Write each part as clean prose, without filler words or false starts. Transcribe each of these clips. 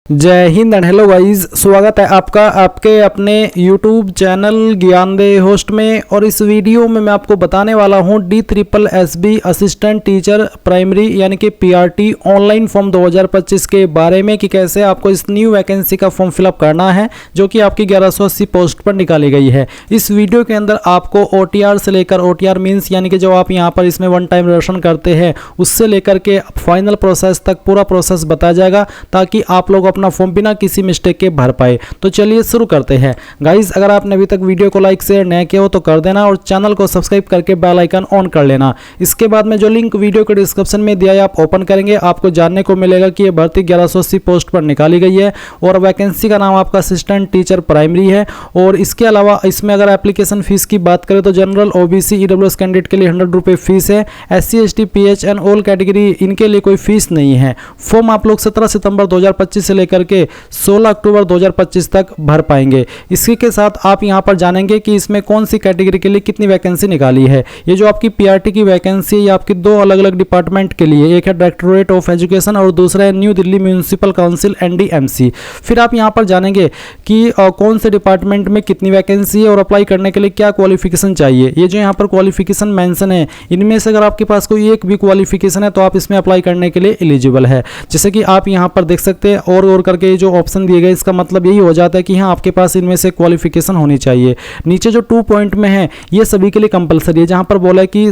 जय Hind and hello guys, स्वागत है आपका आपके अपने YouTube चैनल ज्ञानदेह होस्ट में। और इस वीडियो में मैं आपको बताने वाला हूं DSSB असिस्टेंट टीचर प्राइमरी यानी कि PRT ऑनलाइन फॉर्म 2025 के बारे में कि कैसे आपको इस न्यू वैकेंसी का फॉर्म फिलअप करना है जो कि आपकी 1180 पोस्ट पर निकाली गई है। इस वीडियो के अंदर आपको OTR से लेकर, OTR मीन्स यानी कि जो आप यहाँ पर इसमें वन टाइम रजिस्ट्रेशन करते हैं उससे लेकर के फाइनल प्रोसेस तक पूरा प्रोसेस बताया जाएगा ताकि आप लोग अपना फॉर्म बिना किसी मिस्टेक के भर पाए। तो चलिए शुरू करते हैं गाइस। अगर आपने अभी तक वीडियो को लाइक शेयर नहीं किया हो तो कर देना और चैनल को सब्सक्राइब करके बेल आइकन ऑन कर लेना। इसके बाद में जो लिंक वीडियो के डिस्क्रिप्शन में दिया है आप ओपन करेंगे, आपको जानने को मिलेगा कि ये भर्ती 1180 पोस्ट पर निकाली गई है और वैकेंसी का नाम आपका असिस्टेंट टीचर प्राइमरी है। और इसके अलावा इसमें अगर एप्लीकेशन फीस की बात करें तो जनरल, OBC, EWS कैंडिडेट के लिए 100 रुपये फीस है। SC, ST, PH and all category इनके लिए कोई फीस नहीं है। फॉर्म आप लोग 17 सितंबर 2025 से लेकर के 16 अक्टूबर 2025 तक भर पाएंगे। इसी के साथ आप यहां पर जानेंगे कि इसमें कौन सी कैटेगरी के लिए कितनी वैकेंसी निकाली है। ये जो आपकी PRT की वैकेंसी है ये आपकी दो अलग अलग डिपार्टमेंट के लिए, एक है डायरेक्टोरेट ऑफ एजुकेशन और दूसरा है new Delhi municipal council NDMC। फिर आप यहां पर जानेंगे कि कौन से डिपार्टमेंट में कितनी वैकेंसी है और अप्लाई करने के लिए क्या क्वालिफिकेशन चाहिए। ये जो यहाँ पर क्वालिफिकेशन मेंशन है इनमें से अगर आपके पास कोई एक भी क्वालिफिकेशन है तो आप इसमें अप्लाई करने के लिए एलिजिबल है। जैसे कि आप यहाँ पर देख सकते हैं और करके जो ऑप्शन दिए गए इसका मतलब यही हो जाता है कि हाँ आपके पास इनमें से क्वालिफिकेशन होनी चाहिए। नीचे जो 2 पॉइंट में है ये सभी के लिए कंपलसरी है, जहाँ पर बोला है कि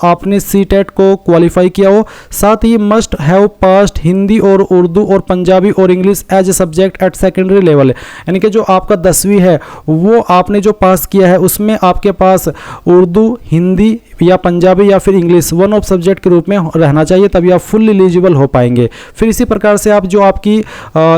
आपने CTET को क्वालिफाई किया हो, साथ ही मस्ट हैव पास्ड हिंदी और उर्दू और पंजाबी और English as a subject at secondary level. यानी कि जो आपका 10वीं है वो आपने जो पास किया है उसमें आपके पास उर्दू, हिंदी या पंजाबी या फिर इंग्लिश वन ऑफ सब्जेक्ट के रूप में रहना चाहिए, तभी आप फुल एलिजिबल हो पाएंगे। फिर इसी प्रकार से आप जो आपकी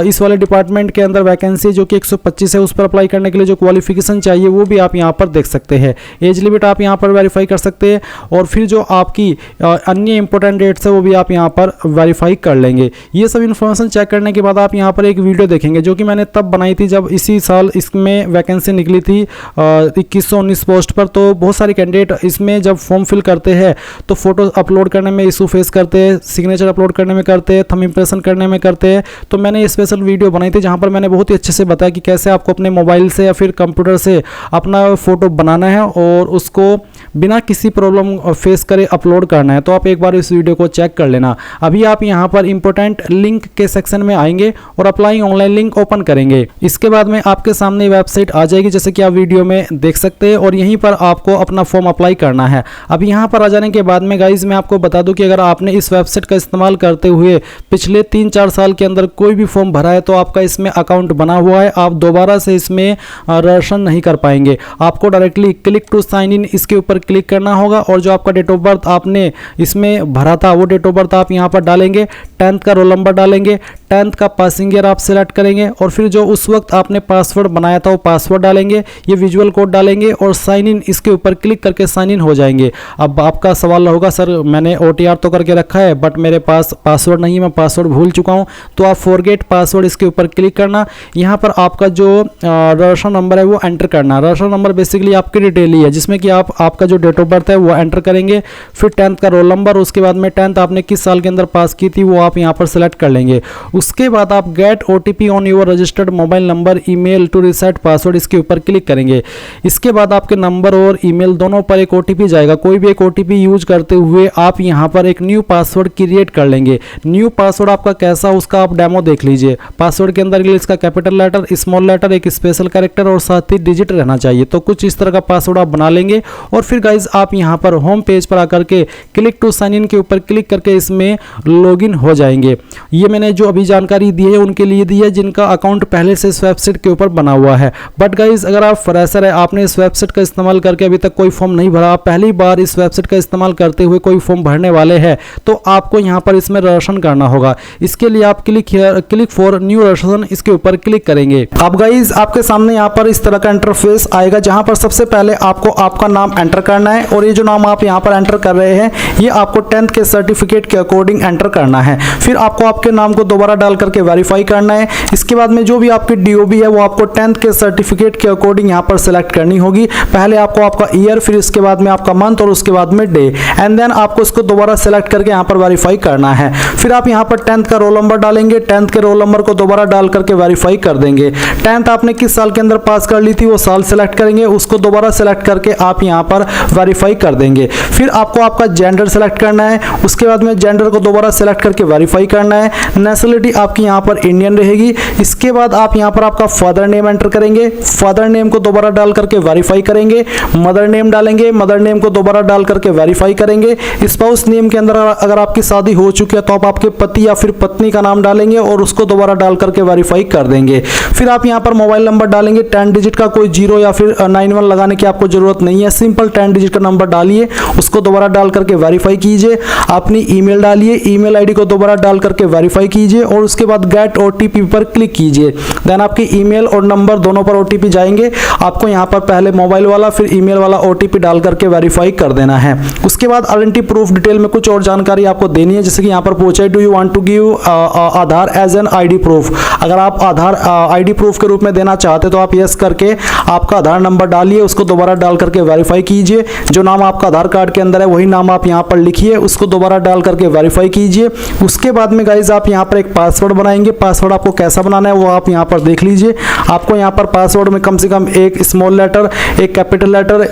इस वाले डिपार्टमेंट के अंदर वैकेंसी जो कि 125 है उस पर अप्लाई करने के लिए जो क्वालिफिकेशन चाहिए वो भी आप यहाँ पर देख सकते हैं। एज लिमिट आप यहाँ पर वेरीफाई कर सकते हैं और फिर जो आपकी अन्य इंपॉर्टेंट डेट्स है वो भी आप यहाँ पर वेरीफाई कर लेंगे। ये सब इन्फॉर्मेशन चेक करने के बाद आप यहाँ पर एक वीडियो देखेंगे जो कि मैंने तब बनाई थी जब इसी साल इसमें वैकेंसी निकली थी 2119 पोस्ट पर। तो बहुत सारे कैंडिडेट इसमें जब फॉर्म फिल करते हैं तो फोटो अपलोड करने में इशू फेस करते हैं, सिग्नेचर अपलोड करने में करते हैं, थंब इंप्रेशन करने में करते हैं। तो मैंने स्पेशल वीडियो बनाई थी जहां पर मैंने बहुत ही अच्छे से बताया कि कैसे आपको अपने मोबाइल से या फिर कंप्यूटर से अपना फोटो बनाना है और उसको बिना किसी प्रॉब्लम फेस करे अपलोड करना है। तो आप एक बार इस वीडियो को चेक कर लेना। अभी आप यहां पर इंपॉर्टेंट लिंक के सेक्शन में आएंगे और अप्लाई ऑनलाइन लिंक ओपन करेंगे। इसके बाद में आपके सामने वेबसाइट आ जाएगी जैसे कि आप वीडियो में देख सकते हैं और यहीं पर आपको अपना फॉर्म अप्लाई करना है। अब यहाँ पर आ जाने के बाद में गाइज मैं आपको बता दूं कि अगर आपने इस वेबसाइट का इस्तेमाल करते हुए पिछले 3-4 साल के अंदर कोई भी फॉर्म भरा है तो आपका इसमें अकाउंट बना हुआ है, आप दोबारा से इसमें रजिस्ट्रेशन नहीं कर पाएंगे। आपको directly click to sign in इसके ऊपर क्लिक करना होगा और जो आपका डेट ऑफ बर्थ आपने इसमें भरा था वो डेट ऑफ बर्थ आप यहाँ पर डालेंगे, 10th का रोल नंबर डालेंगे, 10th का पासिंग ईयर आप सिलेक्ट करेंगे और फिर जो उस वक्त आपने पासवर्ड बनाया था वो पासवर्ड डालेंगे, ये विजुअल कोड डालेंगे और साइन इन इसके ऊपर क्लिक करके साइन इन हो जाएंगे। अब आपका सवाल होगा सर मैंने OTR तो करके रखा है बट मेरे पास पासवर्ड नहीं है, मैं पासवर्ड भूल चुका हूं। तो आप फॉरगेट पासवर्ड इसके ऊपर क्लिक करना, यहां पर आपका जो रजिस्ट्रेशन नंबर है वो एंटर करना। रजिस्ट्रेशन नंबर बेसिकली आपकी डिटेल ही है जिसमें कि आप आपका जो डेट ऑफ बर्थ है वो एंटर करेंगे, फिर 10th का रोल नंबर, उसके बाद में 10th आपने किस साल के अंदर पास की थी वो आप यहां पर सेलेक्ट कर लेंगे। उसके बाद आप get OTP on your registered mobile number email to reset password इसके ऊपर क्लिक करेंगे। इसके बाद आपके नंबर और ईमेल दोनों पर एक OTP जाएगा। कोई भी एक OTP यूज करते हुए आप यहां पर एक न्यू पासवर्ड क्रिएट कर लेंगे। न्यू पासवर्ड आपका कैसा उसका आप डेमो देख लीजिए। पासवर्ड के अंदर इंग्लिश का कैपिटल लेटर, स्मॉल लेटर, एक स्पेशल कैरेक्टर और साथ ही डिजिट रहना चाहिए। तो कुछ इस तरह का पासवर्ड आप बना लेंगे और फिर गाइज आप यहां पर होम पेज पर आकर के क्लिक टू साइन इन के ऊपर क्लिक करके इसमें लॉगिन हो जाएंगे। ये मैंने जो अभी जानकारी दी है उनके लिए दी है जिनका अकाउंट पहले से इस वेबसाइट के ऊपर बना हुआ है। बट गाइज अगर आप फ्रेशर है, आपने इस वेबसाइट का इस्तेमाल करके अभी तक कोई फॉर्म नहीं भरा, आप पहली बार इस वेबसाइट का इस्तेमाल करते हुए कोई फॉर्म भरने वाले हैं तो आपको यहां पर इसमें रजिस्ट्रेशन करना होगा। इसके लिए आप क्लिक फॉर न्यू रजिस्ट्रेशन इसके ऊपर क्लिक करेंगे। अब गाइज आपके सामने यहां पर इस तरह का इंटरफेस आएगा जहां पर सबसे पहले आपको आपका नाम एंटर करना है और ये जो नाम आप यहां पर एंटर कर रहे हैं ये आपको 10th के सर्टिफिकेट के अकॉर्डिंग एंटर करना है। फिर आपको आपके नाम को दोबारा डाल करके वेरीफाई करना है। इसके बाद में जो भी आपकी DOB है वो आपको 10th के सर्टिफिकेट के अकॉर्डिंग यहाँ पर सिलेक्ट करनी होगी। पहले आपको आपका ईयर, फिर इसके बाद में आपका मंथ और उसके बाद में डे, एंड देन आपको इसको दोबारा सिलेक्ट करके यहाँ पर वेरीफाई करना है। फिर आप यहाँ पर 10th का रोल नंबर डालेंगे, 10th के रोल नंबर को दोबारा डाल करके वेरीफाई कर देंगे। 10th आपने किस साल के अंदर पास कर ली थी वो साल सेलेक्ट करेंगे, उसको दोबारा सेलेक्ट करके आप यहाँ पर वेरीफाई कर देंगे। फिर आपको आपका जेंडर सेलेक्ट करना है, उसके बाद में जेंडर को दोबारा सेलेक्ट करके वेरीफाई करना है। नेशनलिटी आपकी यहाँ पर इंडियन रहेगी। इसके बाद आप यहाँ पर आपका फादर नेम एंटर करेंगे, फादर नेम को दोबारा डाल करके वेरीफाई करेंगे। मदर नेम डालेंगे, मदर नेम को दोबारा डाल करके वेरीफाई करेंगे। स्पाउस नेम के अंदर अगर आपकी शादी हो चुकी है तो आप आपके पति या फिर पत्नी का नाम डालेंगे और उसको दोबारा डाल करके वेरीफाई कर देंगे। फिर आप यहाँ पर मोबाइल नंबर डालेंगे 10 डिजिट का, कोई 0 या फिर 91 लगाने की आपको जरूरत नहीं है, सिंपल 10 डिजिट का नंबर डालिए, उसको दोबारा डाल करके वेरीफाई कीजिए। अपनी ईमेल डालिए, ईमेल आईडी को दोबारा डाल करके वेरीफाई कीजिए और उसके बाद गेट OTP पर क्लिक कीजिए। देन आपकी ईमेल और नंबर दोनों पर OTP जाएंगे। आपको यहाँ पर पहले मोबाइल वाला फिर ईमेल वाला OTP डाल करके वेरीफाई कर देना है। उसके बाद आइडेंटिटी प्रूफ डिटेल में कुछ और जानकारी आपको देनी है, जैसे कि यहाँ पर पूछा है do you want to give Aadhaar as an ID proof. अगर आप आधार ID प्रूफ के रूप में देना चाहते तो आप यस करके आपका आधार नंबर डालिए, उसको दोबारा डाल करके वेरीफाई कीजिए। जो नाम आपका आधार कार्ड के अंदर है वही नाम आप यहाँ पर लिखिए, उसको दोबारा डाल करके वेरीफाई कीजिए। उसके बाद में गाइज आप यहाँ पर एक पासवर्ड बनाएंगे। पासवर्ड आपको कैसा बनाना है वो आप यहाँ पर देख लीजिए। आपको यहाँ पर पासवर्ड में कम से कम एक स्मॉल लेटर, एक कैपिटल लेटर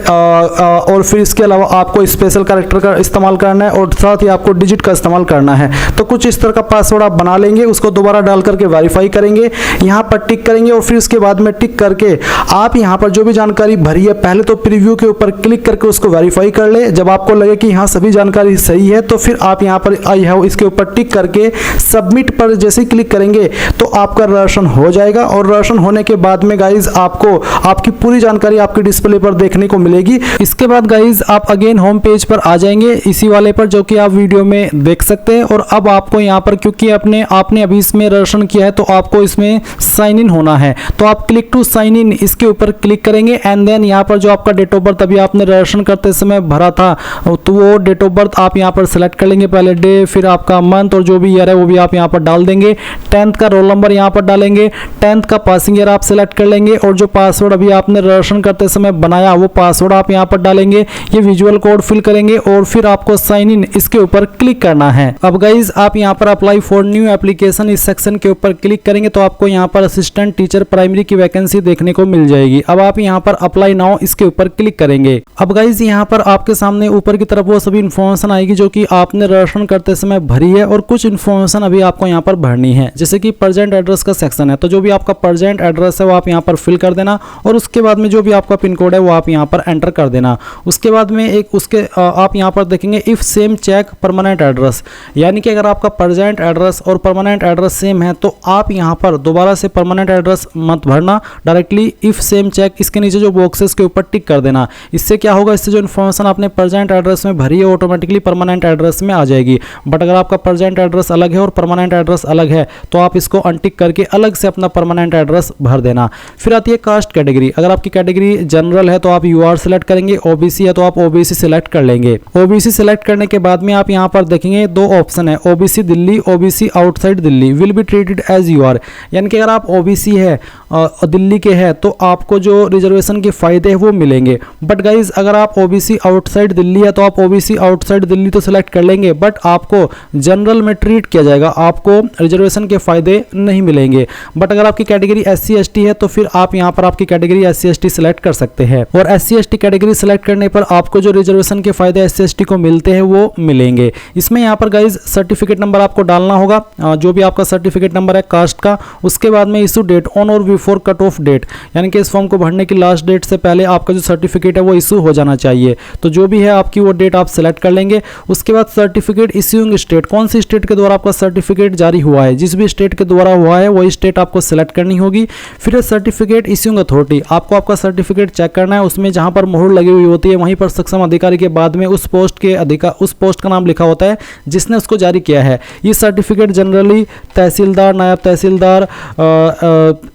और फिर इसके अलावा आपको स्पेशल कैरेक्टर का इस्तेमाल करना है और साथ ही आपको डिजिट का इस्तेमाल करना है। तो कुछ इस तरह का पासवर्ड आप बना लेंगे, उसको दोबारा डाल करके वेरीफाई करेंगे, यहाँ पर टिक करेंगे और फिर उसके बाद में टिक करके आप यहाँ पर जो भी जानकारी भरी है पहले तो प्रीव्यू के ऊपर क्लिक करके उसको वेरीफाई कर ले। जब आपको लगे कि यहाँ सभी जानकारी सही है तो फिर आप यहाँ पर आई हैव इसके ऊपर टिक करके सबमिट पर जैसे ही क्लिक करेंगे तो आपका रजिस्ट्रेशन हो जाएगा और रजिस्ट्रेशन होने के बाद में गाइज आपको आपकी पूरी जानकारी आपके डिस्प्ले पर देखने को मिलेगी। इसके बाद गाइज आप अगेन होम पेज पर आ जाएंगे, इसी वाले पर जो कि आप वीडियो में देख सकते हैं। और अब आपको यहाँ पर क्योंकि आपने अभी इसमें रजिस्ट्रेशन किया है तो आपको इसमें साइन इन होना है, तो आप क्लिक टू साइन इन इसके ऊपर क्लिक करेंगे एंड देन यहाँ पर जो आपका डेट ऑफ बर्थ अभी आपने रजिस्ट्रेशन करते समय भरा था तो वो डेट ऑफ बर्थ आप यहाँ पर सिलेक्ट कर लेंगे, पहले डे फिर आपका मंथ और जो भी ईयर है वो भी आप यहाँ पर डाल देंगे। 10th का रोल नंबर यहाँ पर डालेंगे, 10th का पासिंग ईयर आप सिलेक्ट कर लेंगे और जो पासवर्ड अभी आपने रजिस्ट्रेशन करते समय बनाया वो पासवर्ड आप यहाँ पर डालेंगे। ये विजुअल कोड फिल करेंगे और फिर आपको साइन इन इसके ऊपर क्लिक करना है। अब गाइज आप यहाँ पर अप्लाई फॉर न्यू एप्लीकेशन इस सेक्शन के ऊपर क्लिक करेंगे तो आपको यहाँ पर असिस्टेंट टीचर प्राइमरी की वैकेंसी देखने को मिल जाएगी। अब आप यहाँ पर अप्लाई नाउ इसके ऊपर क्लिक करेंगे। अब गाइज यहाँ पर आपके सामने ऊपर की तरफ वो सभी इन्फॉर्मेशन आएगी जो कि आपने रजिस्ट्रेशन करते समय भरी है और कुछ इन्फॉर्मेशन अभी आपको यहाँ पर भरनी है, जैसे कि प्रेजेंट एड्रेस का सेक्शन है तो जो भी आपका प्रेजेंट एड्रेस है वो आप यहाँ पर फिल कर देना और उसके बाद में जो भी आपका पिन कोड है वो आप यहाँ पर एंटर कर देना। उसके बाद में आप यहाँ पर देखेंगे if same check permanent address, यानी कि अगर आपका प्रेजेंट एड्रेस और परमानेंट एड्रेस सेम है तो आप यहाँ पर दोबारा से परमानेंट एड्रेस मत भरना, डायरेक्टली इफ सेम चेक इसके नीचे जो बॉक्सेस के ऊपर टिक कर देना। इससे क्या होगा, इससे जो इन्फॉर्मेशन आपने प्रेजेंट एड्रेस में भरी है ऑटोमेटिकली परमानेंट एड्रेस में आ जाएगी। बट अगर आपका प्रेजेंट एड्रेस अलग है और परमानेंट एड्रेस अलग है तो आप इसको अनटिक करके अलग से अपना परमानेंट एड्रेस भर देना। फिर आती है कास्ट कैटेगरी। अगर आपकी कैटेगरी जनरल है तो आप UR सेलेक्ट करेंगे, OBC है तो आप OBC सेलेक्ट कर लेंगे। OBC सेलेक्ट करने के बाद में आप यहाँ पर देखेंगे दो ऑप्शन है, OBC Delhi, OBC outside Delhi will be treated as UR, यानी कि अगर आप OBC है दिल्ली के हैं तो आपको जो रिजर्वेशन के फायदे हैं वो मिलेंगे। बट गाइज अगर आप OBC आउटसाइड दिल्ली है तो आप OBC आउटसाइड दिल्ली तो सिलेक्ट कर लेंगे बट आपको जनरल में ट्रीट किया जाएगा, आपको रिजर्वेशन के फायदे नहीं मिलेंगे। बट अगर आपकी कैटेगरी SC ST है तो फिर आप यहाँ पर आपकी कैटेगरी SC ST सिलेक्ट कर सकते हैं और SC ST कैटेगरी सिलेक्ट करने पर आपको जो रिजर्वेशन के फायदे SC ST को मिलते हैं वो मिलेंगे। इसमें यहाँ पर गाइज सर्टिफिकेट नंबर आपको डालना होगा, जो भी आपका सर्टिफिकेट नंबर है कास्ट का। उसके बाद में इशू डेट ऑन और बिफोर कट ऑफ डेट, यानी कि इस फॉर्म को भरने की लास्ट डेट से पहले आपका जो सर्टिफिकेट है वो इशू हो जाना चाहिए, तो जो भी है आपकी वो डेट आप सेलेक्ट कर लेंगे। उसके बाद सर्टिफिकेट इश्यूइंग स्टेट, कौन सी स्टेट के द्वारा आपका सर्टिफिकेट जारी हुआ है, जिस भी स्टेट के द्वारा हुआ है वही स्टेट आपको सेलेक्ट करनी होगी। फिर सर्टिफिकेट इश्यूइंग अथॉरिटी, आपको आपका सर्टिफिकेट चेक करना है, उसमें जहां पर मोहर लगी हुई होती है वहीं पर सक्षम अधिकारी के बाद में उस पोस्ट का नाम लिखा होता है जिसने उसको जारी किया है। ये सर्टिफिकेट जनरली तहसीलदार, नायब तहसीलदार,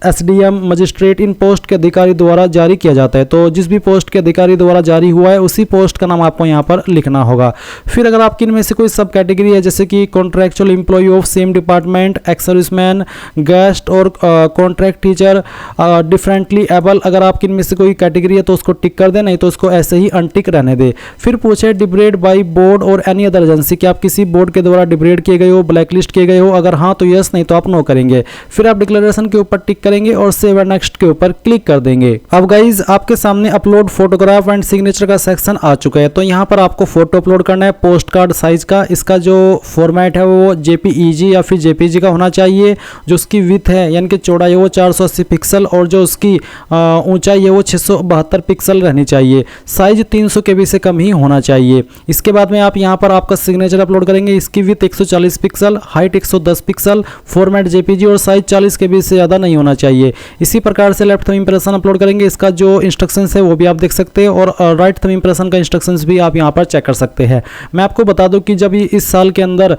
SDM, मजिस्ट्रेट इन पोस्ट के अधिकारी द्वारा जारी किया जाता है, तो जिस भी पोस्ट के अधिकारी द्वारा जारी हुआ है उसी पोस्ट का नाम आपको यहाँ पर लिखना होगा। फिर अगर आपकी इनमें से कोई सब कैटेगरी है जैसे कि contractual employ of same department, ex serviceman, guest और कॉन्ट्रैक्ट टीचर, डिफरेंटली एबल। अगर आपकी इनमें से कोई कैटेगरी है तो उसको टिक कर दे, नहीं तो उसको ऐसे ही अनटिक रहने दे। फिर पूछे डिब्रेड बाय बोर्ड और एनी अदर एजेंसी, कि आप किसी बोर्ड के द्वारा डिब्रेड किए गए हो, ब्लैकलिस्ट किए गए हो, अगर हाँ तो यस, नहीं तो आप नो करेंगे। फिर आप डिक्लेरेशन के ऊपर टिक करेंगे और सेव एंड नेक्स्ट के ऊपर क्लिक कर देंगे। अब गाइज आपके सामने अपलोड फोटोग्राफ एंड सिग्नेचर का सेक्शन आ चुका है। तो यहाँ पर आपको फोटो अपलोड करना है पोस्ट कार्ड साइज का। इसका जो फॉर्मेट है वो जेपीईजी या फिर जेपीजी का होना चाहिए। जो उसकी विथ है यानी कि चौड़ाई है वो 480 पिक्सल और जो उसकी ऊंचाई है वो 672 पिक्सल रहनी चाहिए। साइज 300 KB से कम ही होना चाहिए। इसके बाद में आप यहाँ पर आपका सिग्नेचर अपलोड करेंगे। इसकी with 140 pixel, height 110 pixel, format JPG और साइज 40 KB से ज़्यादा नहीं होना चाहिए। इसी प्रकार से लेफ्ट थंब इंप्रेशन अपलोड करेंगे। इसका जो इंस्ट्रक्शंस है वो भी आप देख सकते हैं और राइट थंब इंप्रेशन का इंस्ट्रक्शंस भी आप यहाँ पर चेक कर सकते हैं। मैं आपको बता दूं कि जब इस साल के अंदर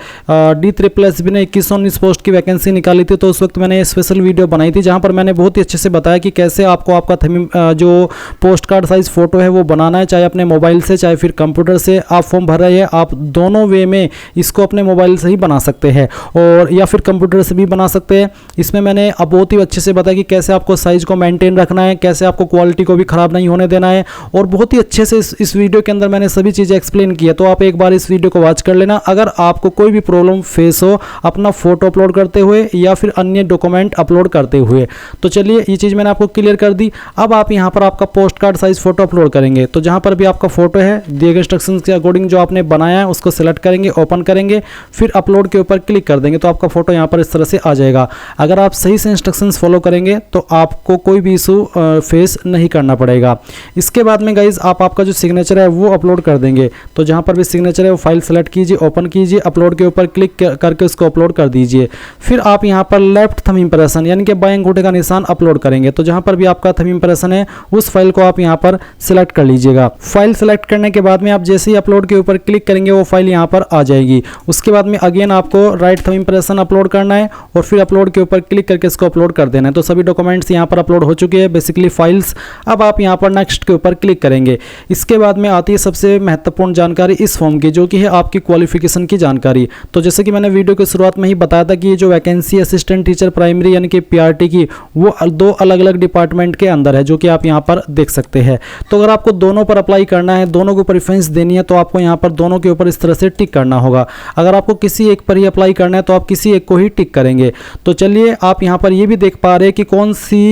DSSB ने 2119 पोस्ट की वैकेंसी निकाली थी तो उस वक्त मैंने स्पेशल वीडियो बनाई थी जहां पर मैंने बहुत ही अच्छे से बताया कि कैसे आपको आपका जो पोस्ट कार्ड साइज फोटो है वो बनाना है, चाहे अपने मोबाइल से चाहे फिर कंप्यूटर से। आप फॉर्म भर रहे हैं, आप दोनों वे में इसको अपने मोबाइल से ही बना सकते हैं और या फिर कंप्यूटर से भी बना सकते हैं। इसमें मैंने अब बहुत ही अच्छे से बताया कि कैसे आपको साइज को मेंटेन रखना है, कैसे आपको क्वालिटी को भी खराब नहीं होने देना है और बहुत ही अच्छे से इस वीडियो के अंदर मैंने सभी चीज़ें एक्सप्लेन की है। तो आप एक बार इस वीडियो को वॉच कर लेना। अगर आपको कोई भी प्रॉब्लम फेस हो अपना फोटो अपलोड करते हुए या फिर अन्य डॉक्यूमेंट अपलोड करते हुए, तो चलिए ये चीज़ मैंने आपको क्लियर कर दी। अब आप यहाँ पर आपका post card size photo upload करेंगे। तो जहाँ पर भी आपका फोटो है दिए गए इंस्ट्रक्शंस के अकॉर्डिंग जो आपने बनाया है उसको सिलेक्ट करेंगे, ओपन करेंगे, फिर अपलोड के ऊपर क्लिक कर देंगे तो आपका फोटो यहाँ पर इस तरह से आ जाएगा। अगर आप सही से इंस्ट्रक्शंस फॉलो करेंगे तो आपको कोई भी इशू फेस नहीं करना पड़ेगा। इसके बाद में गाइज आप आपका जो सिग्नेचर है वो अपलोड कर देंगे। तो जहाँ पर भी सिग्नेचर है वो फाइल सेलेक्ट कीजिए, ओपन कीजिए, अपलोड के ऊपर क्लिक करके उसको अपलोड कर दीजिए। फिर आप यहाँ पर लेफ्ट थंब इंप्रेशन यानी कि बाएं अंगूठे का निशान अपलोड करेंगे। तो जहाँ पर भी आपका थंब इंप्रेशन है उस फाइल को आप यहाँ पर सिलेक्ट कर लीजिएगा। फाइल सेलेक्ट करने के बाद में आप जैसे ही अपलोड के ऊपर क्लिक करेंगे वो फाइल यहाँ पर आ जाएगी। उसके बाद में अगेन आपको राइट थंब इंप्रेशन अपलोड करना है और फिर अपलोड के ऊपर क्लिक करके इसको अपलोड कर देना है। तो सभी डॉक्यूमेंट्स यहाँ पर अपलोड हो चुके हैं, बेसिकली फाइल्स। अब आप यहाँ पर नेक्स्ट के ऊपर क्लिक करेंगे। इसके बाद में आती है सबसे महत्वपूर्ण जानकारी इस फॉर्म की, जो कि है आपकी क्वालिफिकेशन की जानकारी। तो जैसे कि मैंने वीडियो की शुरुआत में ही बताया था कि ये जो वैकेंसी असिस्टेंट टीचर प्राइमरी यानी कि PRT की वो दो अलग अलग डिपार्टमेंट के अंदर है, जो कि आप यहाँ पर देख सकते हैं। तो अगर आपको दोनों पर अप्लाई करना है, दोनों को प्रेफरेंस देनी है, तो आपको यहाँ पर दोनों के ऊपर इस तरह से टिक करना होगा। अगर आपको किसी एक पर ही अप्लाई करना है तो आप किसी एक को ही टिक करेंगे। तो चलिए आप यहाँ पर ये भी देख पा रहे हैं कि कौन सी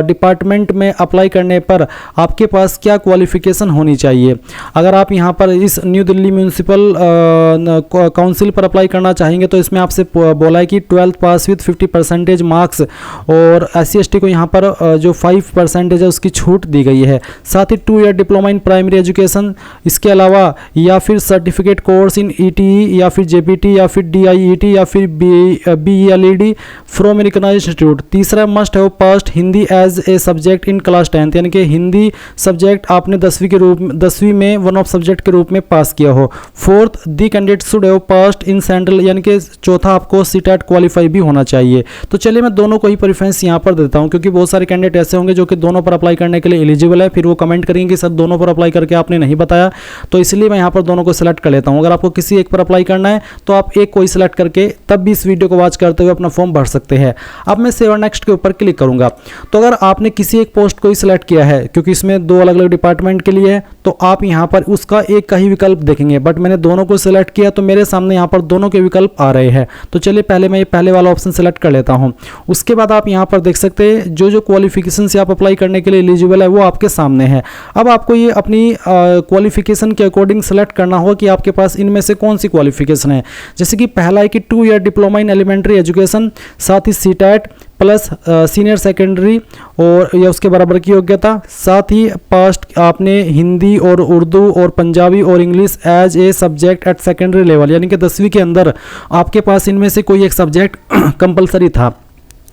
डिपार्टमेंट में अप्लाई करने पर आपके पास क्या क्वालिफिकेशन होनी चाहिए। अगर आप यहाँ पर इस न्यू दिल्ली म्यूनिसिपल काउंसिल पर अप्लाई करना चाहेंगे तो इसमें आपसे बोला है कि 12th पास विथ 50% मार्क्स और SC/ST को यहाँ पर जो 5% है उसकी छूट दी गई है। साथ ही 2 year diploma in primary education, इसके अलावा या फिर सर्टिफिकेट कोर्स इन ETE या फिर JPT या फिर DIET या फिर BELED फ्रॉम रिकॉग्नाइज्ड इंस्टीट्यूट। तीसरा must have passed Hindi as a subject in class 10th यानी कि हिंदी सब्जेक्ट आपने 10वीं में वन ऑफ सब्जेक्ट के रूप में पास किया हो। Fourth the candidate should have passed in central यानी कि चौथा आपको CTET क्वालिफाई भी होना चाहिए। तो चलिए मैं दोनों को ही प्रेफरेंस यहाँ पर देता हूँ, क्योंकि बहुत सारे कैंडिडेट ऐसे होंगे जो कि दोनों पर अप्लाई करने के लिए एलिजिबल है, फिर वो कमेंट करेंगे कि सर दोनों पर अप्लाई करके आपने नहीं बताया। तो इसलिए मैं यहाँ पर दोनों को सिलेक्ट कर लेता हूँ। अगर आपको किसी एक पर अप्लाई करना है तो आप एक को ही सिलेक्ट करके तब भी इस वीडियो को वॉच करते हुए अपना फॉर्म भर सकते हैं। अब मैं सेव नेक्स्ट के ऊपर क्लिक करूंगा। तो अगर आपने किसी एक पोस्ट को ही सिलेक्ट किया है, क्योंकि इसमें दो अलग अलग डिपार्टमेंट के लिए है, तो आप यहाँ पर उसका एक का ही विकल्प देखेंगे। बट मैंने दोनों को सिलेक्ट किया तो मेरे सामने यहाँ पर दोनों के विकल्प आ रहे हैं। तो चलिए पहले मैं ये पहले वाला ऑप्शन सिलेक्ट कर लेता हूँ। उसके बाद आप यहाँ पर देख सकते हैं जो क्वालिफिकेशन से आप अप्लाई करने के लिए एलिजिबल है वो आपके सामने है। अब आपको ये अपनी क्वालिफिकेशन के अकॉर्डिंग सेलेक्ट करना होगा कि आपके पास इनमें से कौन सी क्वालिफिकेशन है। जैसे कि पहला है कि 2 year diploma in elementary education, साथ ही CTET प्लस सीनियर सेकेंडरी और या उसके बराबर की योग्यता, साथ ही पास्ट आपने हिंदी और उर्दू और पंजाबी और English as a subject at secondary level यानी कि 10वीं के अंदर आपके पास इनमें से कोई एक सब्जेक्ट कंपलसरी था।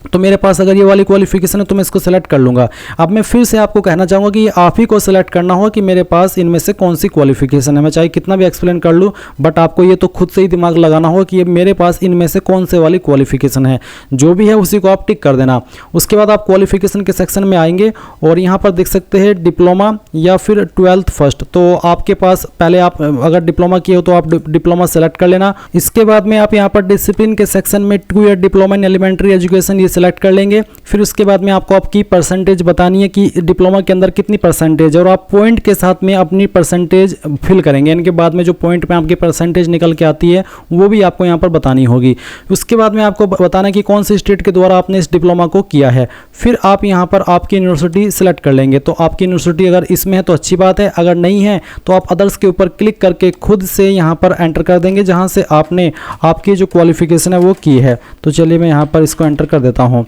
तो मेरे पास अगर ये वाली क्वालिफिकेशन है तो मैं इसको सेलेक्ट कर लूँगा। अब मैं फिर से आपको कहना चाहूँगा कि ये आप ही को सेलेक्ट करना होगा कि मेरे पास इनमें से कौन सी क्वालिफिकेशन है। मैं चाहे कितना भी एक्सप्लेन कर लूँ, बट आपको ये तो खुद से ही दिमाग लगाना होगा कि ये मेरे पास इनमें से कौन से वाली क्वालिफिकेशन है। जो भी है उसी को आप टिक कर देना। उसके बाद आप क्वालिफिकेशन के सेक्शन में आएंगे और यहाँ पर देख सकते हैं डिप्लोमा या फिर 12th फर्स्ट। तो आपके पास पहले आप अगर डिप्लोमा किए हो तो आप डिप्लोमा सेलेक्ट कर लेना। इसके बाद में आप यहाँ पर डिसिप्लिन के सेक्शन में 2 year diploma in elementary education ये सेलेक्ट कर लेंगे। फिर उसके बाद में आपको आपकी परसेंटेज बतानी है कि डिप्लोमा के अंदर कितनी परसेंटेज है, और आप पॉइंट के साथ में अपनी परसेंटेज फिल करेंगे। इनके बाद में जो पॉइंट में आपकी परसेंटेज निकल के आती है वो भी आपको यहाँ पर बतानी होगी। उसके बाद में आपको बताना कि कौन से स्टेट के द्वारा आपने इस डिप्लोमा को किया है। फिर आप यहाँ पर आपकी यूनिवर्सिटी सेलेक्ट कर लेंगे। तो आपकी यूनिवर्सिटी अगर इसमें है तो अच्छी बात है, अगर नहीं है तो आप अदर्स के ऊपर क्लिक करके खुद से यहाँ पर एंटर कर देंगे जहाँ से आपने आपकी जो क्वालिफिकेशन है वो की है। तो चलिए मैं यहाँ पर इसको एंटर कर देता हूँ।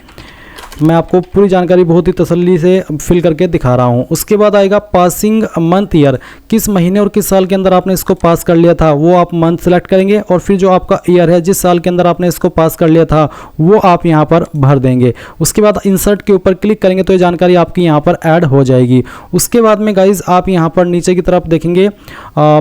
मैं आपको पूरी जानकारी बहुत ही तसल्ली से फिल करके दिखा रहा हूँ। उसके बाद आएगा पासिंग मंथ ईयर, किस महीने और किस साल के अंदर आपने इसको पास कर लिया था वो आप मंथ सेलेक्ट करेंगे, और फिर जो आपका ईयर है जिस साल के अंदर आपने इसको पास कर लिया था वो आप यहाँ पर भर देंगे। उसके बाद इंसर्ट के ऊपर क्लिक करेंगे तो ये जानकारी आपकी यहाँ पर ऐड हो जाएगी। उसके बाद में गाइज आप यहाँ पर नीचे की तरफ देखेंगे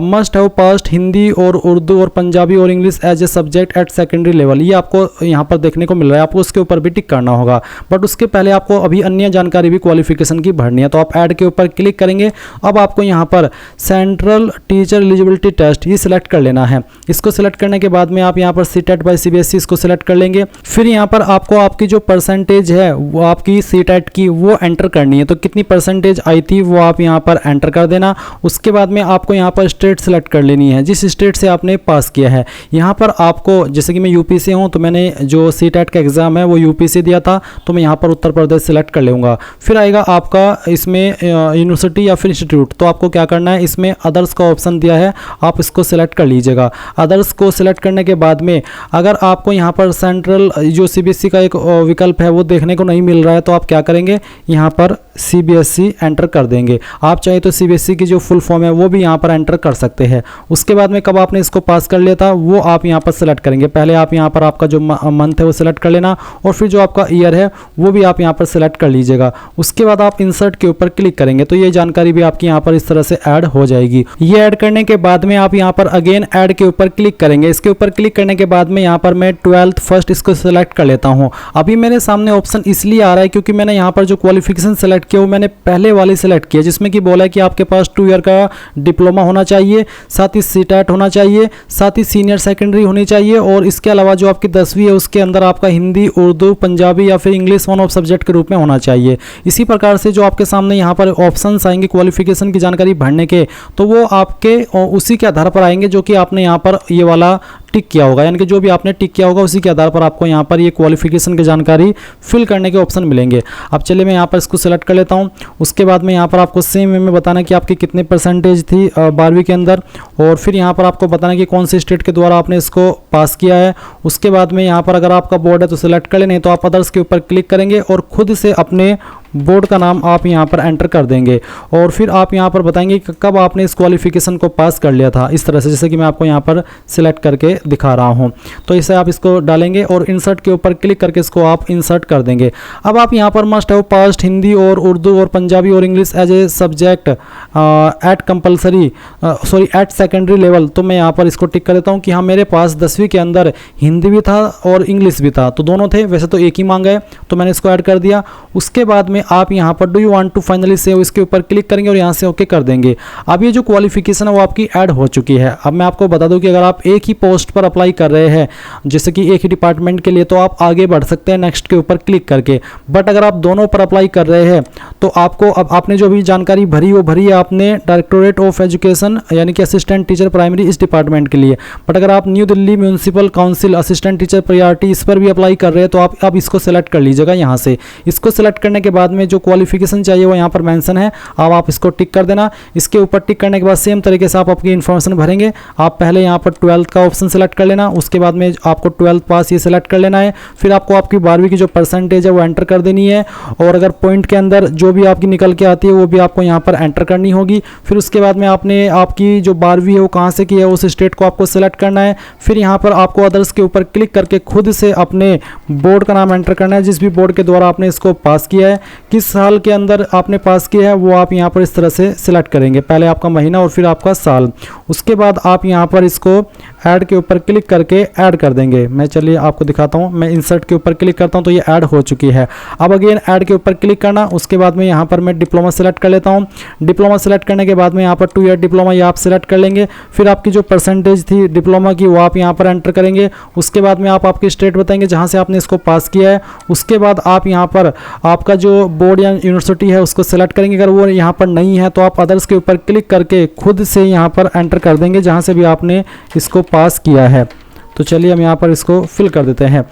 मस्ट हैव पास्ड हिंदी और उर्दू और पंजाबी और English as a subject at secondary level, ये आपको यहाँ पर देखने को मिल रहा है। आपको उसके ऊपर भी टिक करना होगा, बट उसके पहले आपको अभी अन्य जानकारी भी क्वालिफिकेशन की भरनी है। तो आप ऐड के ऊपर क्लिक करेंगे। अब आपको यहाँ पर सेंट्रल टीचर एलिजिबिलिटी टेस्ट ये सिलेक्ट कर लेना है। इसको सिलेक्ट करने के बाद में आप यहाँ पर सीटेट बाय सीबीएसई इसको सिलेक्ट कर लेंगे। फिर यहाँ पर आपको आपकी जो परसेंटेज है वो आपकी सीटेट की वो एंटर करनी है। तो कितनी परसेंटेज आई थी वो आप यहाँ पर एंटर कर देना। उसके बाद में आपको यहाँ पर स्टेट सेलेक्ट कर लेनी है जिस स्टेट से आपने पास किया है। यहाँ पर आपको जैसे कि मैं यूपी से हूँ तो मैंने जो सीटेट का एग्जाम है वो यूपी से दिया था, तो मैं यहाँ पर उत्तर प्रदेश सेलेक्ट कर लूँगा। फिर आएगा आपका इसमें यूनिवर्सिटी या फिर इंस्टीट्यूट। तो आपको क्या करना है, इसमें अदर्स का ऑप्शन दिया है, आप इसको सिलेक्ट कर लीजिएगा। अदर्स को सिलेक्ट करने के बाद में अगर आपको यहाँ पर सेंट्रल जो सीबीएसई का एक विकल्प है वो देखने को नहीं मिल रहा है तो आप क्या करेंगे, यहाँ पर सीबीएसई एंटर कर देंगे। आप चाहे तो सीबीएसई की जो फुल फॉर्म है वो भी यहाँ पर एंटर कर सकते हैं। उसके बाद में कब आपने इसको पास कर लिया था वो आप यहाँ पर सेलेक्ट करेंगे। पहले आप यहाँ पर आपका जो मंथ है वो सिलेक्ट कर लेना, और फिर जो आपका ईयर है वो भी आप यहाँ पर सेलेक्ट कर लीजिएगा। उसके बाद आप इंसर्ट के ऊपर क्लिक करेंगे तो ये जानकारी भी आपकी यहाँ पर इस तरह से ऐड हो जाएगी। ये ऐड करने के बाद में आप यहाँ पर अगेन ऐड के ऊपर क्लिक करेंगे। इसके ऊपर क्लिक करने के बाद में यहाँ पर मैं 12th फर्स्ट इसको सिलेक्ट कर लेता हूँ। अभी मेरे सामने ऑप्शन इसलिए आ रहा है क्योंकि मैंने यहाँ पर जो क्वालिफिकेशन सेलेक्ट किया वो मैंने पहले वाली सेलेक्ट किया जिसमें कि बोला है कि आपके पास 2 ईयर का डिप्लोमा होना चाहिए, साथ ही सीटेट होना चाहिए, साथ ही सीनियर सेकेंडरी होनी चाहिए, और इसके अलावा जो आपकी 10वीं है उसके अंदर आपका हिंदी, उर्दू, पंजाबी या फिर इंग्लिश वन ऑफ सब्जेक्ट के रूप में होना चाहिए। इसी प्रकार से जो आपके सामने यहाँ पर ऑप्शंस आएंगे क्वालिफिकेशन की जानकारी भरने के, तो वो आपके उसी के आधार पर आएंगे जो कि आपने यहाँ पर ये वाला टिक किया होगा, यानी कि जो भी आपने टिक किया होगा उसी के आधार पर आपको यहाँ पर ये क्वालिफिकेशन की जानकारी फिल करने के ऑप्शन मिलेंगे। अब चलिए मैं यहाँ पर इसको सेलेक्ट कर लेता हूँ। उसके बाद में यहाँ पर आपको सेम वे में बताना कि आपकी कितनी परसेंटेज थी 12वीं के अंदर, और फिर यहाँ पर आपको बताना कि कौन से स्टेट के द्वारा आपने इसको पास किया है। उसके बाद में यहाँ पर अगर आपका बोर्ड है तो सिलेक्ट कर ले, नहीं तो आप अदर्स के ऊपर क्लिक करेंगे और खुद से अपने बोर्ड का नाम आप यहाँ पर एंटर कर देंगे, और फिर आप यहाँ पर बताएंगे कि कब आपने इस क्वालिफिकेशन को पास कर लिया था, इस तरह से जैसे कि मैं आपको यहाँ पर सिलेक्ट करके दिखा रहा हूँ। तो इसे आप इसको डालेंगे और इंसर्ट के ऊपर क्लिक करके इसको आप इंसर्ट कर देंगे। अब आप यहाँ पर मस्ट हैव पास्ड हिंदी और उर्दू और पंजाबी और English as a subject at compulsory at secondary level. तो मैं यहाँ पर इसको टिक कर देता हूँ कि हाँ मेरे पास 10वीं के अंदर हिंदी भी था और इंग्लिश भी था, तो दोनों थे, वैसे तो एक ही मांगा है तो मैंने इसको ऐड कर दिया। उसके बाद में आप यहाँ पर do you want to finally save इसके ऊपर क्लिक करेंगे और यहाँ से ओके कर देंगे। अब ये जो क्वालिफिकेशन है वो आपकी ऐड हो चुकी है। अब मैं आपको बता दूं कि अगर आप एक ही पोस्ट पर अप्लाई कर रहे हैं जैसे कि एक ही डिपार्टमेंट के लिए, तो आप आगे बढ़ सकते हैं नेक्स्ट के ऊपर क्लिक करके, बट अगर आप दोनों पर अप्लाई कर रहे हैं तो आपको अब आपने जो भी जानकारी भरी वो भरी है आपने डायरेक्टोरेट ऑफ एजुकेशन यानी कि असिस्टेंट टीचर प्राइमरी इस डिपार्टमेंट के लिए। बट अगर आप new Delhi municipal council assistant teacher priority इस पर भी अप्लाई कर रहे हैं तो आप अब इसको सेलेक्ट कर लीजिएगा। यहाँ से इसको सेलेक्ट करने के बाद बाद में जो क्वालिफिकेशन चाहिए वो यहाँ पर मेंशन है, अब आप इसको टिक कर देना। इसके ऊपर टिक करने के बाद सेम तरीके से आप आपकी इन्फॉर्मेशन भरेंगे। आप पहले यहाँ पर 12th का ऑप्शन सेलेक्ट कर लेना, उसके बाद में आपको 12th पास ये सेलेक्ट कर लेना है। फिर आपको आपकी 12वीं की जो परसेंटेज है वो एंटर कर देनी है, और अगर पॉइंट के अंदर जो भी आपकी निकल के आती है वो भी आपको यहाँ पर एंटर करनी होगी। फिर उसके बाद में आपने आपकी जो 12वीं है वो कहाँ से की है उस स्टेट को आपको सेलेक्ट करना है। फिर यहाँ पर आपको अदर्स के ऊपर क्लिक करके खुद से अपने बोर्ड का नाम एंटर करना है, जिस भी बोर्ड के द्वारा आपने इसको पास किया है, किस साल के अंदर आपने पास किया है वो आप यहाँ पर इस तरह से सिलेक्ट करेंगे, पहले आपका महीना और फिर आपका साल। उसके बाद आप यहाँ पर इसको ऐड के ऊपर क्लिक करके ऐड कर देंगे। मैं चलिए आपको दिखाता हूँ, मैं इंसर्ट के ऊपर क्लिक करता हूँ तो ये ऐड हो चुकी है। अब अगेन ऐड के ऊपर क्लिक करना, उसके बाद में यहाँ पर मैं डिप्लोमा सेलेक्ट कर लेता हूँ। डिप्लोमा सेलेक्ट करने के बाद में यहाँ पर 2 ईयर डिप्लोमा ये आप सेलेक्ट कर लेंगे। फिर आपकी जो परसेंटेज थी डिप्लोमा की वो आप यहाँ पर एंटर करेंगे। उसके बाद में आप आपकी स्टेट बताएंगे जहाँ से आपने इसको पास किया है। उसके बाद आप यहाँ पर आपका जो बोर्ड या यूनिवर्सिटी है उसको सेलेक्ट करेंगे, अगर वो यहाँ पर नहीं है तो आप अदर्स के ऊपर क्लिक करके खुद से यहाँ पर एंटर कर देंगे जहाँ से भी आपने इसको पास किया है। तो चलिए हम यहाँ पर इसको फिल कर देते हैं।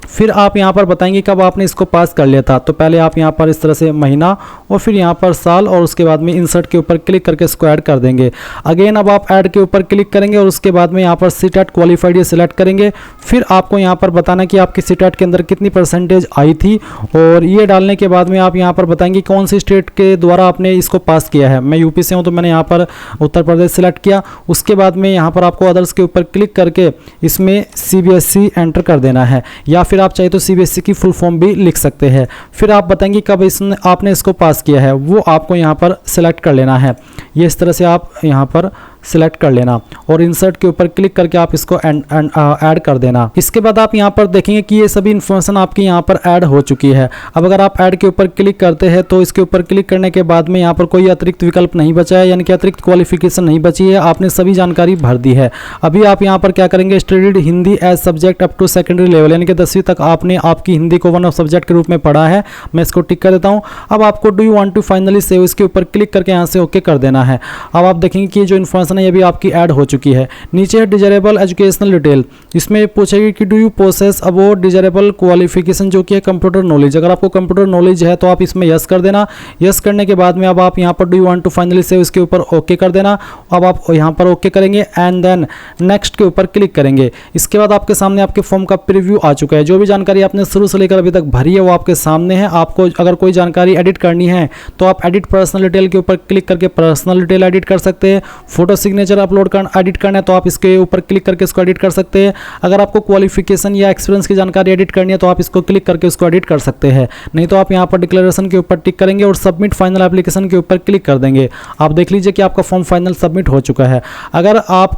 फिर आप यहाँ पर बताएंगे कब आपने इसको पास कर लिया था, तो पहले आप यहाँ पर इस तरह से महीना और फिर यहाँ पर साल, और उसके बाद में इंसर्ट के ऊपर क्लिक करके इसको ऐड कर देंगे। अगेन अब आप ऐड के ऊपर क्लिक करेंगे और उसके बाद में यहाँ पर सीटेट क्वालिफाइड ये सिलेक्ट करेंगे। फिर आपको यहाँ पर बताना कि आपकी सीटेट के अंदर कितनी परसेंटेज आई थी, और ये डालने के बाद में आप यहाँ पर बताएंगे कौन सी स्टेट के द्वारा आपने इसको पास किया है। मैं यूपी से हूँ तो मैंने यहाँ पर उत्तर प्रदेश सेलेक्ट किया। उसके बाद में यहाँ पर आपको अदर्स के ऊपर क्लिक करके इसमें CBSE एंटर कर देना है, या फिर आप चाहे तो CBSE की फुल फॉर्म भी लिख सकते हैं। फिर आप बताएंगे कब आपने इसको पास किया है, वो आपको यहाँ पर सिलेक्ट कर लेना है। ये इस तरह से आप यहाँ पर सिलेक्ट कर लेना और इंसर्ट के ऊपर क्लिक करके आप इसको ऐड कर देना। इसके बाद आप यहाँ पर देखेंगे कि ये सभी इन्फॉर्मेशन आपकी यहाँ पर ऐड हो चुकी है। अब अगर आप ऐड के ऊपर क्लिक करते हैं तो इसके ऊपर क्लिक करने के बाद में यहाँ पर कोई अतिरिक्त विकल्प नहीं बचा है, यानी कि अतिरिक्त क्वालिफिकेशन नहीं बची है, आपने सभी जानकारी भर दी है। अभी आप यहाँ पर क्या करेंगे, studied Hindi as subject up to secondary level, यानी कि 10वीं तक आपने आपकी हिंदी को वन ऑफ सब्जेक्ट के रूप में पढ़ा है। मैं इसको टिक कर देता हूँ। अब आपको do you want to finally save, इसके ऊपर क्लिक करके यहाँ से ओके कर देना है। अब आप देखेंगे कि जो इन्फॉर्मेशन है ये भी आपकी ऐड हो चुकी है। नीचे है डिजायरेबल एजुकेशनल डिटेल, इसमें पूछेगी कि do you possess above desirable qualification जो कि है कंप्यूटर नॉलेज। अगर आपको कंप्यूटर नॉलेज है तो आप इसमें यस कर देना। यस करने के बाद में अब आप यहाँ पर do you want to finally save, इसके ऊपर ओके कर देना। अब आप यहाँ पर ओके करेंगे एंड देन नेक्स्ट के ऊपर क्लिक करेंगे। इसके बाद आपके सामने आपके फॉर्म का प्रीव्यू आ चुका है। जो भी जानकारी आपने शुरू से लेकर अभी तक भरी है वो आपके सामने है। आपको अगर कोई जानकारी एडिट करनी है तो आप एडिट पर्सनल डिटेल के ऊपर क्लिक करके पर्सनल डिटेल एडिट कर सकते हैं। फोटो सिग्नेचर अपलोड एडिट करना है तो आप इसके ऊपर क्लिक करके इसको एडिट कर सकते हैं। अगर आपको क्वालिफिकेशन या एक्सपीरियंस की जानकारी एडिट करनी है तो आप इसको क्लिक करके उसको एडिट कर सकते हैं। नहीं तो आप यहाँ पर डिक्लेरेशन के ऊपर टिक करेंगे और सबमिट फाइनल एप्लीकेशन के ऊपर क्लिक कर देंगे। आप देख लीजिए कि आपका फॉर्म फाइनल सबमिट हो चुका है। अगर आप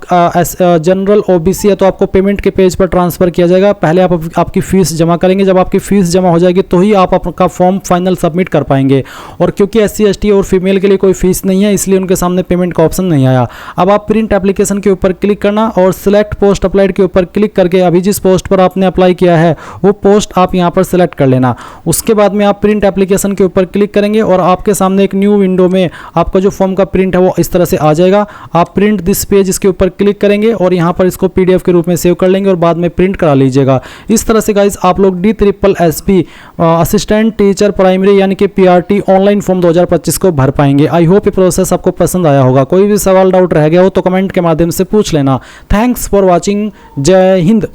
जनरल OBC है तो आपको पेमेंट के पेज पर ट्रांसफर किया जाएगा। पहले आप आपकी फीस जमा करेंगे, जब आपकी फीस जमा हो जाएगी तो ही आप आपका फॉर्म फाइनल सबमिट कर पाएंगे। और क्योंकि SC ST और फीमेल के लिए कोई फीस नहीं है इसलिए उनके सामने पेमेंट का ऑप्शन नहीं आया। अब आप प्रिंट एप्लीकेशन के ऊपर क्लिक करना और सिलेक्ट पोस्ट अप्लाइड के ऊपर क्लिक करके अभी जिस पोस्ट पर आपने अप्लाई किया है वो पोस्ट आप यहां पर सिलेक्ट कर लेना। उसके बाद में आप प्रिंट एप्लीकेशन के ऊपर क्लिक करेंगे और आपके सामने एक न्यू विंडो में आपका जो फॉर्म का प्रिंट है वो इस तरह से आ जाएगा। आप प्रिंट दिस पेज इसके ऊपर क्लिक करेंगे और यहां पर इसको PDF के रूप में सेव कर लेंगे और बाद में प्रिंट करा लीजिएगा। इस तरह से गाइस आप लोग DSSS असिस्टेंट टीचर प्राइमरी यानी कि PRT ऑनलाइन फॉर्म 2025 को भर पाएंगे। आई होप ये प्रोसेस आपको पसंद आया होगा। कोई भी सवाल डाउट रह गया हो तो कमेंट के माध्यम से पूछ लेना। Thanks for watching. जय हिंद।